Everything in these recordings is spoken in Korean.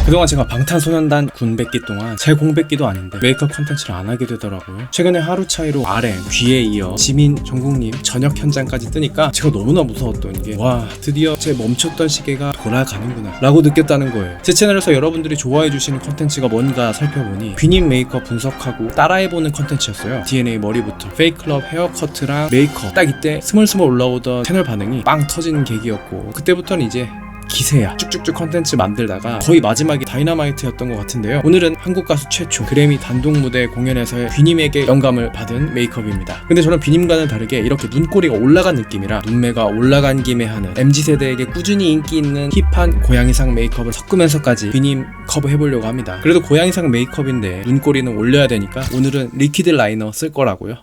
그동안 제가 방탄소년단 군백기 동안 제 공백기도 아닌데 메이크업 컨텐츠를 안 하게 되더라고요. 최근에 하루 차이로 RM, 귀에 이어 지민, 정국님 저녁 현장까지 뜨니까 제가 너무나 무서웠던 게 와, 드디어 제 멈췄던 시계가 돌아가는구나 라고 느꼈다는 거예요. 제 채널에서 여러분들이 좋아해주시는 컨텐츠가 뭔가 살펴보니 비님 메이크업 분석하고 따라해보는 컨텐츠였어요. DNA 머리부터 페이클럽 헤어커트랑 메이크업, 딱 이때 스물스물 올라오던 채널 반응이 빵 터지는 계기였고, 그때부터는 이제 기세야 쭉쭉쭉 컨텐츠 만들다가 거의 마지막이 다이너마이트였던 것 같은데요. 오늘은 한국 가수 최초 그래미 단독 무대 공연에서의 비님에게 영감을 받은 메이크업입니다. 근데 저는 비님과는 다르게 이렇게 눈꼬리가 올라간 느낌이라 눈매가 올라간 김에 하는 MZ세대에게 꾸준히 인기 있는 힙한 고양이상 메이크업을 섞으면서까지 비님 커버해보려고 합니다. 그래도 고양이상 메이크업인데 눈꼬리는 올려야 되니까 오늘은 리퀴드 라이너 쓸 거라고요.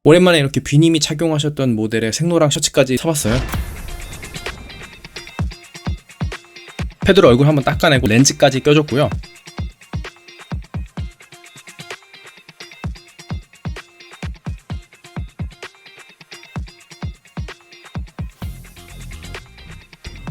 오랜만에 이렇게 비님이 착용하셨던 모델의 생노랑 셔츠까지 사봤어요. 패드로 얼굴 한번 닦아내고 렌즈까지 껴줬고요.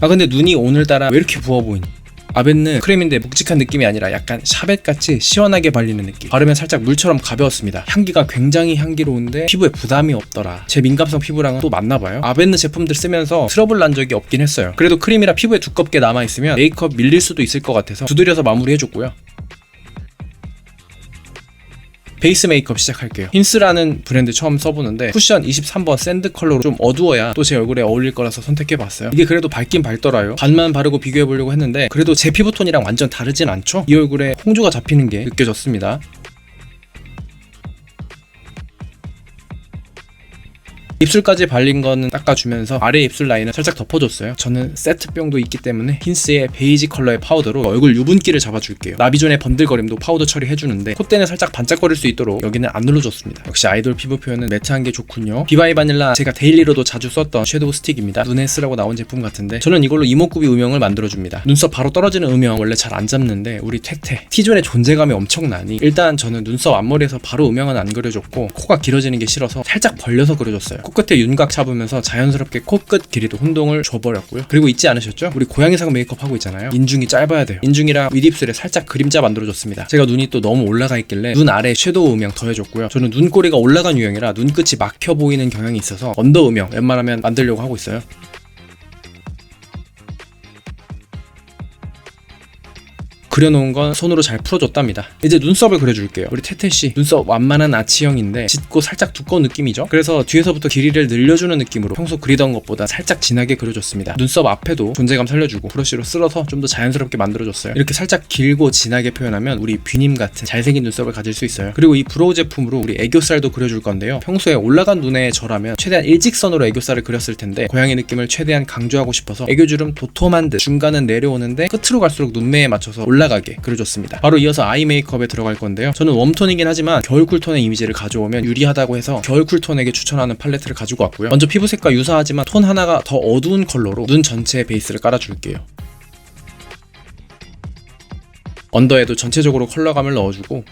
근데 눈이 오늘따라 왜 이렇게 부어 보이니? 아벤느 크림인데 묵직한 느낌이 아니라 약간 샤벳같이 시원하게 발리는 느낌. 바르면 살짝 물처럼 가벼웠습니다. 향기가 굉장히 향기로운데 피부에 부담이 없더라. 제 민감성 피부랑은 또 맞나봐요. 아벤느 제품들 쓰면서 트러블 난 적이 없긴 했어요. 그래도 크림이라 피부에 두껍게 남아있으면 메이크업 밀릴 수도 있을 것 같아서 두드려서 마무리해줬고요. 베이스 메이크업 시작할게요. 힌스라는 브랜드 처음 써보는데 쿠션 23번 샌드 컬러로 좀 어두워야 또 제 얼굴에 어울릴 거라서 선택해봤어요. 이게 그래도 밝긴 밝더라요. 반만 바르고 비교해보려고 했는데 그래도 제 피부톤이랑 완전 다르진 않죠? 이 얼굴에 홍조가 잡히는 게 느껴졌습니다. 입술까지 발린 거는 닦아주면서 아래 입술 라인을 살짝 덮어줬어요. 저는 세트병도 있기 때문에 힌스의 베이지 컬러의 파우더로 얼굴 유분기를 잡아줄게요. 나비존의 번들거림도 파우더 처리해주는데 콧대는 살짝 반짝거릴 수 있도록 여기는 안 눌러줬습니다. 역시 아이돌 피부 표현은 매트한 게 좋군요. 비바이 바닐라 제가 데일리로도 자주 썼던 섀도우 스틱입니다. 눈에 쓰라고 나온 제품 같은데 저는 이걸로 이목구비 음영을 만들어줍니다. 눈썹 바로 떨어지는 음영 원래 잘 안 잡는데 우리 퇴퇴 T존의 존재감이 엄청나니 일단 저는 눈썹 앞머리에서 바로 음영은 안 그려줬고 코가 길어지는 게 싫어서 살짝 벌려서 그려줬어요. 코끝에 윤곽 잡으면서 자연스럽게 코끝 길이도 혼동을 줘버렸고요. 그리고 잊지 않으셨죠? 우리 고양이상 메이크업 하고 있잖아요. 인중이 짧아야 돼요. 인중이랑 윗입술에 살짝 그림자 만들어줬습니다. 제가 눈이 또 너무 올라가 있길래 눈 아래 섀도우 음영 더해줬고요. 저는 눈꼬리가 올라간 유형이라 눈끝이 막혀 보이는 경향이 있어서 언더 음영 웬만하면 만들려고 하고 있어요. 그려놓은 건 손으로 잘 풀어줬답니다. 이제 눈썹을 그려줄게요. 우리 태태씨 눈썹 완만한 아치형인데 짙고 살짝 두꺼운 느낌이죠. 그래서 뒤에서부터 길이를 늘려주는 느낌으로 평소 그리던 것보다 살짝 진하게 그려줬습니다. 눈썹 앞에도 존재감 살려주고 브러쉬로 쓸어서 좀 더 자연스럽게 만들어줬어요. 이렇게 살짝 길고 진하게 표현하면 우리 비님 같은 잘생긴 눈썹을 가질 수 있어요. 그리고 이 브로우 제품으로 우리 애교살도 그려줄 건데요. 평소에 올라간 눈에 저라면 최대한 일직선으로 애교살을 그렸을 텐데 고양이 느낌을 최대한 강조하고 싶어서 애교주름 도톰한 듯 중간은 내려오는데 끝으로 갈수록 눈매에 맞춰서 올라가게 그려줬습니다. 바로 이어서 아이 메이크업에 들어갈 건데요. 저는 웜톤이긴 하지만 겨울 쿨톤의 이미지를 가져오면 유리하다고 해서 겨울 쿨톤에게 추천하는 팔레트를 가지고 왔고요. 먼저 피부색과 유사하지만 톤 하나가 더 어두운 컬러로 눈 전체에 베이스를 깔아줄게요. 언더에도 전체적으로 컬러감을 넣어주고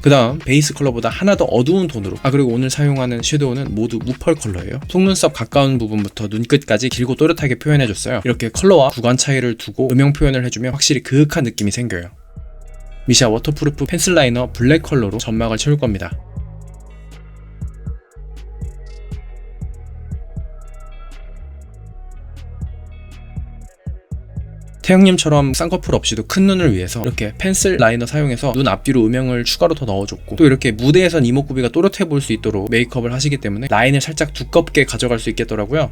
그 다음 베이스 컬러보다 하나 더 어두운 톤으로 그리고 오늘 사용하는 섀도우는 모두 무펄 컬러예요. 속눈썹 가까운 부분부터 눈끝까지 길고 또렷하게 표현해줬어요. 이렇게 컬러와 구간 차이를 두고 음영 표현을 해주면 확실히 그윽한 느낌이 생겨요. 미샤 워터프루프 펜슬 라이너 블랙 컬러로 점막을 채울 겁니다. 태영님처럼 쌍꺼풀 없이도 큰 눈을 위해서 이렇게 펜슬 라이너 사용해서 눈 앞뒤로 음영을 추가로 더 넣어줬고 또 이렇게 무대에선 이목구비가 또렷해 보일 수 있도록 메이크업을 하시기 때문에 라인을 살짝 두껍게 가져갈 수 있겠더라고요.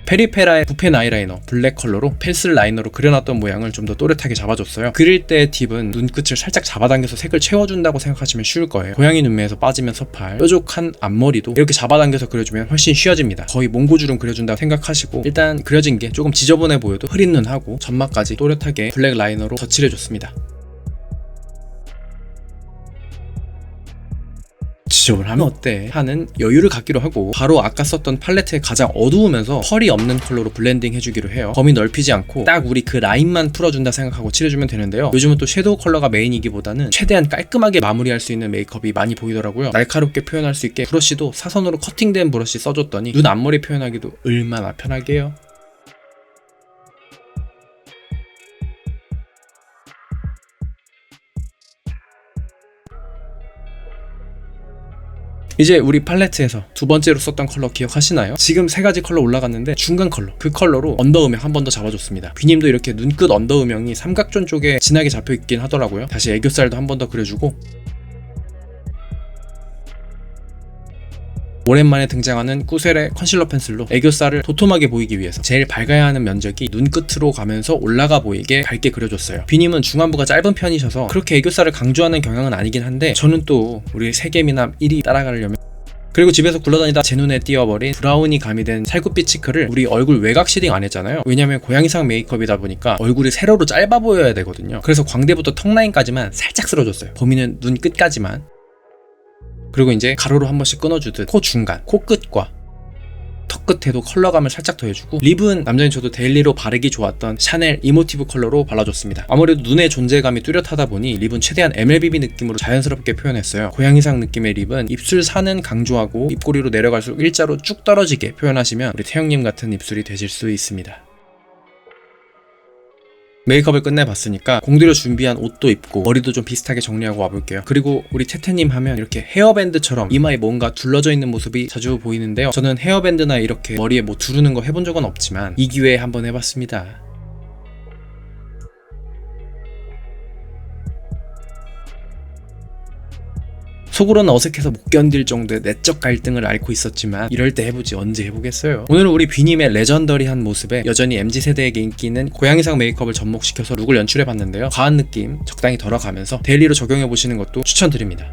페리페라의 붓펜 아이라이너 블랙 컬러로 펜슬 라이너로 그려놨던 모양을 좀 더 또렷하게 잡아줬어요. 그릴 때의 팁은 눈끝을 살짝 잡아당겨서 색을 채워준다고 생각하시면 쉬울 거예요. 고양이 눈매에서 빠지면 서팔, 뾰족한 앞머리도 이렇게 잡아당겨서 그려주면 훨씬 쉬워집니다. 거의 몽고주름 그려준다고 생각하시고 일단 그려진 게 조금 지저분해 보여도 흐린 눈하고 점막까지 또렷하게 블랙 라이너로 덧칠해줬습니다. 지저분하면 어때 하는 여유를 갖기로 하고 바로 아까 썼던 팔레트에 가장 어두우면서 펄이 없는 컬러로 블렌딩 해주기로 해요. 범위 넓히지 않고 딱 우리 그 라인만 풀어준다 생각하고 칠해주면 되는데요. 요즘은 또 섀도우 컬러가 메인이기보다는 최대한 깔끔하게 마무리할 수 있는 메이크업이 많이 보이더라고요. 날카롭게 표현할 수 있게 브러쉬도 사선으로 커팅된 브러쉬 써줬더니 눈 앞머리 표현하기도 얼마나 편하게요. 이제 우리 팔레트에서 두 번째로 썼던 컬러 기억하시나요? 지금 세 가지 컬러 올라갔는데 중간 컬러, 그 컬러로 언더 음영 한 번 더 잡아줬습니다. 뷰님도 이렇게 눈끝 언더 음영이 삼각존 쪽에 진하게 잡혀있긴 하더라고요. 다시 애교살도 한 번 더 그려주고, 오랜만에 등장하는 꾸셀의 컨실러 펜슬로 애교살을 도톰하게 보이기 위해서 제일 밝아야 하는 면적이 눈끝으로 가면서 올라가 보이게 밝게 그려줬어요. 뷰님은 중안부가 짧은 편이셔서 그렇게 애교살을 강조하는 경향은 아니긴 한데, 저는 또 우리 세계미남 1위 따라가려면, 그리고 집에서 굴러다니다 제 눈에 띄어버린 브라운이 가미된 살구빛 치크를 우리 얼굴 외곽 쉐딩 안 했잖아요. 왜냐면 고양이상 메이크업이다 보니까 얼굴이 세로로 짧아 보여야 되거든요. 그래서 광대부터 턱 라인까지만 살짝 쓸어줬어요. 범위는 눈 끝까지만. 그리고 이제 가로로 한 번씩 끊어주듯 코 중간, 코끝과 턱끝에도 컬러감을 살짝 더해주고, 립은 남자인 저도 데일리로 바르기 좋았던 샤넬 이모티브 컬러로 발라줬습니다. 아무래도 눈의 존재감이 뚜렷하다 보니 립은 최대한 MLBB 느낌으로 자연스럽게 표현했어요. 고양이상 느낌의 립은 입술 산은 강조하고 입꼬리로 내려갈수록 일자로 쭉 떨어지게 표현하시면 우리 태영님 같은 입술이 되실 수 있습니다. 메이크업을 끝내봤으니까 공들여 준비한 옷도 입고 머리도 좀 비슷하게 정리하고 와볼게요. 그리고 우리 태태님 하면 이렇게 헤어밴드처럼 이마에 뭔가 둘러져 있는 모습이 자주 보이는데요. 저는 헤어밴드나 이렇게 머리에 뭐 두르는 거 해본 적은 없지만 이 기회에 한번 해봤습니다. 속으로는 어색해서 못 견딜 정도의 내적 갈등을 앓고 있었지만 이럴 때 해보지 언제 해보겠어요. 오늘은 우리 뷰님의 레전더리한 모습에 여전히 MZ세대에게 인기 있는 고양이상 메이크업을 접목시켜서 룩을 연출해봤는데요. 과한 느낌 적당히 덜어가면서 데일리로 적용해보시는 것도 추천드립니다.